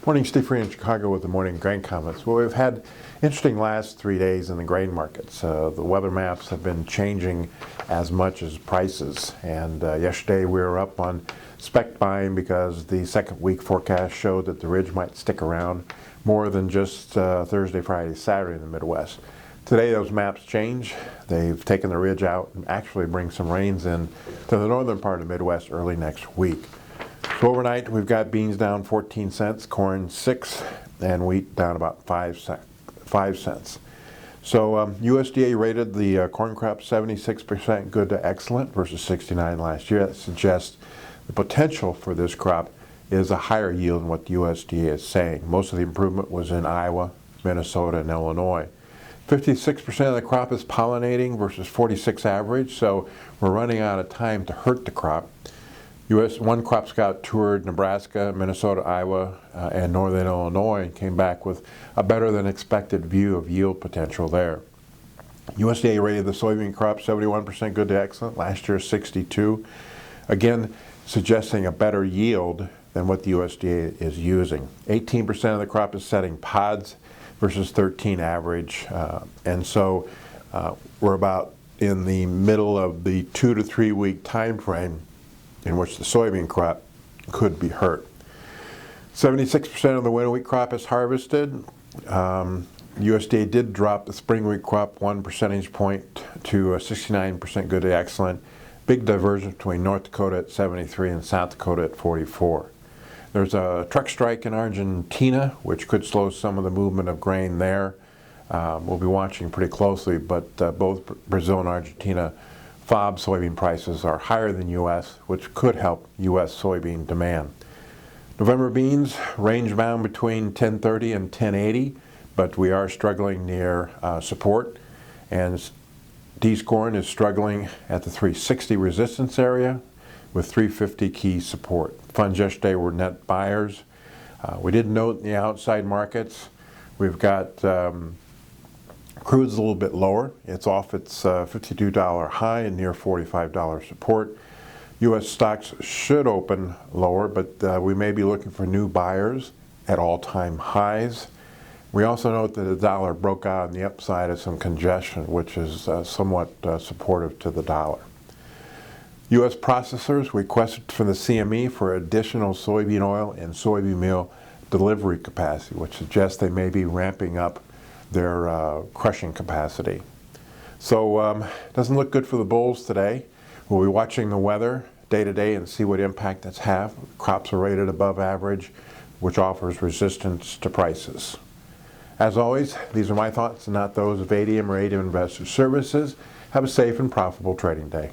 Morning, Steve Free in Chicago with the morning grain comments. Well, we've had interesting last 3 days in the grain markets. The weather maps have been changing as much as prices. And yesterday we were up on spec buying because the second week forecast showed that the ridge might stick around more than just Thursday, Friday, Saturday in the Midwest. Today those maps change. They've taken the ridge out and actually bring some rains in to the northern part of the Midwest early next week. So overnight, we've got beans down 14 cents, corn 6, and wheat down about 5 cents. So USDA rated the corn crop 76% good to excellent versus 69 last year. That suggests the potential for this crop is a higher yield than what the USDA is saying. Most of the improvement was in Iowa, Minnesota, and Illinois. 56% of the crop is pollinating versus 46 average, so we're running out of time to hurt the crop. One crop scout toured Nebraska, Minnesota, Iowa, and northern Illinois and came back with a better than expected view of yield potential there. USDA rated the soybean crop 71% good to excellent, last year 62. Again, suggesting a better yield than what the USDA is using. 18% of the crop is setting pods versus 13 average, and so we're about in the middle of the 2 to 3 week time frame in which the soybean crop could be hurt. 76% of the winter wheat crop is harvested. USDA did drop the spring wheat crop 1 percentage point to 69% good to excellent. Big divergence between North Dakota at 73 and South Dakota at 44. There's a truck strike in Argentina, which could slow some of the movement of grain there. We'll be watching pretty closely, but both Brazil and Argentina FOB soybean prices are higher than U.S., which could help U.S. soybean demand. November beans range bound between 1030 and 1080, but we are struggling near support, and D's corn is struggling at the 360 resistance area with 350 key support. Funds yesterday were net buyers. We did note in the outside markets, we've got crude's a little bit lower. It's off its $52 high and near $45 support. U.S. stocks should open lower, but we may be looking for new buyers at all-time highs. We also note that the dollar broke out on the upside of some congestion, which is somewhat supportive to the dollar. U.S. processors requested from the CME for additional soybean oil and soybean meal delivery capacity, which suggests they may be ramping up their crushing capacity. So doesn't look good for the bulls today. We'll be watching the weather day to day and see what impact that's have. Crops are rated above average, which offers resistance to prices. As always, these are my thoughts and not those of ADM or ADM Investor Services. Have a safe and profitable trading day.